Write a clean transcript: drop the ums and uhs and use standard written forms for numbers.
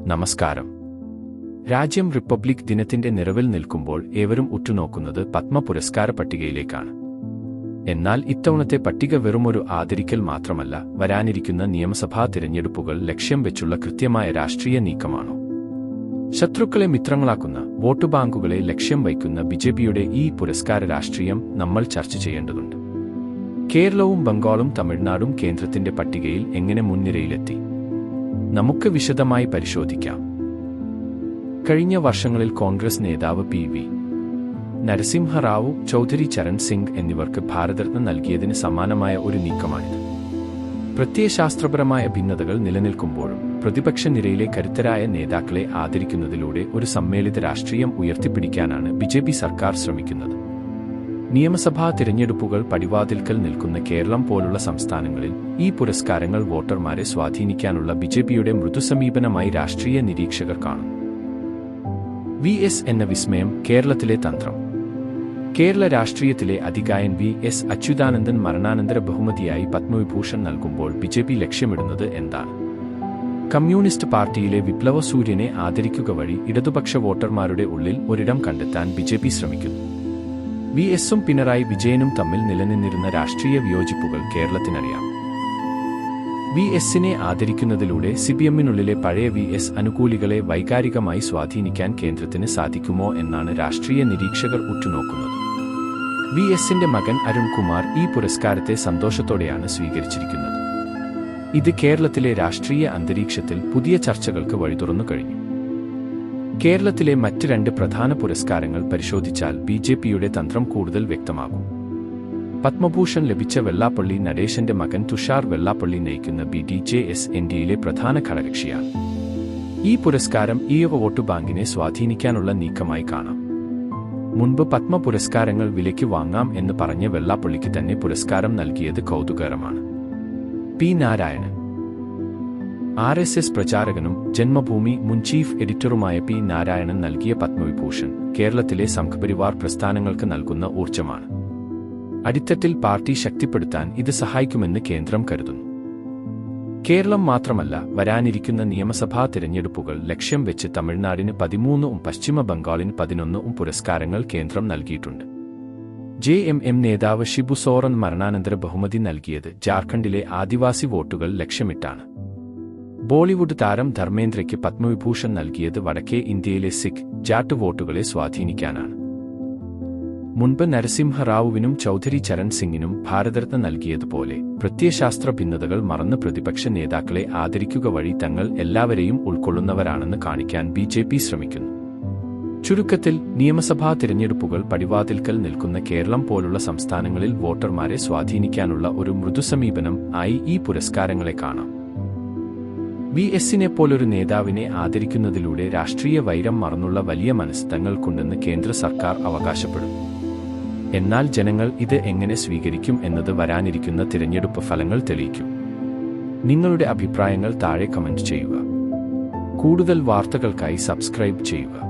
നമസ്കാരം. രാജ്യം റിപ്പബ്ലിക് ദിനത്തിന്റെ നിറവിൽ നിൽക്കുമ്പോൾ ഏവരും ഉറ്റുനോക്കുന്നത് പത്മ പുരസ്കാര പട്ടികയിലേക്കാണ്. എന്നാൽ ഇത്തവണത്തെ പട്ടിക വെറുമൊരു ആദരിക്കൽ മാത്രമല്ല, വരാനിരിക്കുന്ന നിയമസഭാ തിരഞ്ഞെടുപ്പുകൾ ലക്ഷ്യം വെച്ചുള്ള കൃത്യമായ രാഷ്ട്രീയ നീക്കമാണോ? ശത്രുക്കളെ മിത്രങ്ങളാക്കുന്ന, വോട്ട് ബാങ്കുകളെ ലക്ഷ്യം വയ്ക്കുന്ന ബിജെപിയുടെ ഈ പുരസ്കാര രാഷ്ട്രീയം നമ്മൾ ചർച്ച ചെയ്യേണ്ടതുണ്ട്. കേരളവും ബംഗാളും തമിഴ്നാടും കേന്ദ്രത്തിന്റെ പട്ടികയിൽ എങ്ങനെ മുൻനിരയിലെത്തി? നമുക്ക് വിശദമായി പരിശോധിക്കാം. കഴിഞ്ഞ വർഷങ്ങളിൽ കോൺഗ്രസ് നേതാവ് പി.വി. നരസിംഹറാവു, ചൗധരി ചരൺ സിംഗ് എന്നിവർക്ക് ഭാരതരത്ന നൽകിയതിന് സമാനമായ ഒരു നീക്കമാണിത്. പ്രത്യയശാസ്ത്രപരമായ ഭിന്നതകൾ നിലനിൽക്കുമ്പോഴും പ്രതിപക്ഷ നിരയിലെ കരുത്തരായ നേതാക്കളെ ആദരിക്കുന്നതിലൂടെ ഒരു സമ്മേളിത രാഷ്ട്രീയം ഉയർത്തിപ്പിടിക്കാനാണ് ബിജെപി സർക്കാർ ശ്രമിക്കുന്നത്. നിയമസഭാ തിരഞ്ഞെടുപ്പുകൾ പടിവാതിൽക്കൽ നിൽക്കുന്ന കേരളം പോലുള്ള സംസ്ഥാനങ്ങളിൽ ഈ പുരസ്കാരങ്ങൾ വോട്ടർമാരെ സ്വാധീനിക്കാനുള്ള ബിജെപിയുടെ മൃദുസമീപനമായി രാഷ്ട്രീയ നിരീക്ഷകർ കാണുന്നു. VS എന്ന വിസ്മയം, കേരളത്തിലെ തന്ത്രം. കേരള രാഷ്ട്രീയത്തിലെ അതികായൻ VS അച്യുതാനന്ദൻ മരണാനന്തര ബഹുമതിയായി പത്മവിഭൂഷൺ നൽകുമ്പോൾ ബിജെപി ലക്ഷ്യമിടുന്നത് എന്താണ്? കമ്മ്യൂണിസ്റ്റ് പാർട്ടിയിലെ വിപ്ലവ സൂര്യനെ ആദരിക്കുക വഴി ഇടതുപക്ഷ വോട്ടർമാരുടെ ഉള്ളിൽ ഒരിടം കണ്ടെത്താൻ ബിജെപി ശ്രമിക്കുന്നു. VSും പിണറായി വിജയനും തമ്മിൽ നിലനിന്നിരുന്ന രാഷ്ട്രീയ വിയോജിപ്പുകൾ കേരളത്തിനറിയാം. VSനെ ആദരിക്കുന്നതിലൂടെ CPMനുള്ളിലെ പഴയ VS അനുകൂലികളെ വൈകാരികമായി സ്വാധീനിക്കാൻ കേന്ദ്രത്തിന് സാധിക്കുമോ എന്നാണ് രാഷ്ട്രീയ നിരീക്ഷകർ ഉറ്റുനോക്കുന്നത്. VSന്റെ മകൻ അരുൺ കുമാർ ഈ പുരസ്കാരത്തെ സന്തോഷത്തോടെയാണ് സ്വീകരിച്ചിരിക്കുന്നത്. ഇത് കേരളത്തിലെ രാഷ്ട്രീയ അന്തരീക്ഷത്തിൽ പുതിയ ചർച്ചകൾക്ക് വഴിതുറന്നു കഴിഞ്ഞു. കേരളത്തിലെ മറ്റ് രണ്ട് പ്രധാന പുരസ്കാരങ്ങൾ പരിശോധിച്ചാൽ ബിജെപിയുടെ തന്ത്രം കൂടുതൽ വ്യക്തമാകും. പത്മഭൂഷൺ ലഭിച്ച വെള്ളാപ്പള്ളി നടേശന്റെ മകൻ തുഷാർ വെള്ളാപ്പള്ളി നയിക്കുന്ന BDJS NDAയിലെ പ്രധാന ഘടകകക്ഷിയാണ്. ഈ പുരസ്കാരം വോട്ട് ബാങ്കിനെ സ്വാധീനിക്കാനുള്ള നീക്കമായി കാണാം. മുൻപ് പത്മ പുരസ്കാരങ്ങൾ വിലയ്ക്ക് വാങ്ങാം എന്ന് പറഞ്ഞ വെള്ളാപ്പള്ളിക്ക് തന്നെ പുരസ്കാരം നൽകിയത് കൗതുകകരമാണ്. പി. നാരായണൻ, RSS പ്രചാരകനും ജന്മഭൂമി മുൻ ചീഫ് എഡിറ്ററുമായ പി. നാരായണൻ നൽകിയ പത്മവിഭൂഷൺ കേരളത്തിലെ സംഘപരിവാർ പ്രസ്ഥാനങ്ങൾക്ക് നൽകുന്ന ഊർജ്ജമാണ്. അടിത്തട്ടിൽ പാർട്ടി ശക്തിപ്പെടുത്താൻ ഇത് സഹായിക്കുമെന്ന് കേന്ദ്രം കരുതുന്നു. കേരളം മാത്രമല്ല, വരാനിരിക്കുന്ന നിയമസഭാ തിരഞ്ഞെടുപ്പുകൾ ലക്ഷ്യം വെച്ച് തമിഴ്നാടിന് 13 പശ്ചിമ ബംഗാളിന് 11 പുരസ്കാരങ്ങൾ കേന്ദ്രം നൽകിയിട്ടുണ്ട്. JMM നേതാവ് ഷിബു സോറൻ മരണാനന്തര ബഹുമതി നൽകിയത് ജാർഖണ്ഡിലെ ആദിവാസി വോട്ടുകൾ ലക്ഷ്യമിട്ടാണ്. ബോളിവുഡ് താരം ധർമ്മേന്ദ്രയ്ക്ക് പത്മവിഭൂഷൺ നൽകിയത് വടക്കേ ഇന്ത്യയിലെ സിഖ്, ജാട്ട് വോട്ടുകളെ സ്വാധീനിക്കാനാണ്. മുൻപ് നരസിംഹറാവുവിനും ചൗധരി ചരൺ സിംഗിനും ഭാരതരത്ന നൽകിയതുപോലെ പ്രത്യയശാസ്ത്ര ഭിന്നതകൾ മറന്ന് പ്രതിപക്ഷ നേതാക്കളെ ആദരിക്കുക വഴി തങ്ങൾ എല്ലാവരെയും ഉൾക്കൊള്ളുന്നവരാണെന്ന് കാണിക്കാൻ ബിജെപി ശ്രമിക്കുന്നു. ചുരുക്കത്തിൽ, നിയമസഭാ തിരഞ്ഞെടുപ്പുകൾ പടിവാതിൽക്കൽ നിൽക്കുന്ന കേരളം പോലുള്ള സംസ്ഥാനങ്ങളിൽ വോട്ടർമാരെ സ്വാധീനിക്കാനുള്ള ഒരു മൃദുസമീപനം ആയി ഈ പുരസ്കാരങ്ങളെ കാണാം. VSനെ പോലൊരു നേതാവിനെ ആദരിക്കുന്നതിലൂടെ രാഷ്ട്രീയ വൈരം മറന്നുള്ള വലിയ മനസ്സ് തങ്ങൾക്കുണ്ടെന്ന് കേന്ദ്ര സർക്കാർ അവകാശപ്പെടും. എന്നാൽ ജനങ്ങൾ ഇത് എങ്ങനെ സ്വീകരിക്കും എന്നത് വരാനിരിക്കുന്ന തിരഞ്ഞെടുപ്പ് ഫലങ്ങൾ തെളിയിക്കും. നിങ്ങളുടെ അഭിപ്രായങ്ങൾ താഴെ കമന്റ് ചെയ്യുക. കൂടുതൽ വാർത്തകൾക്കായി സബ്സ്ക്രൈബ് ചെയ്യുക.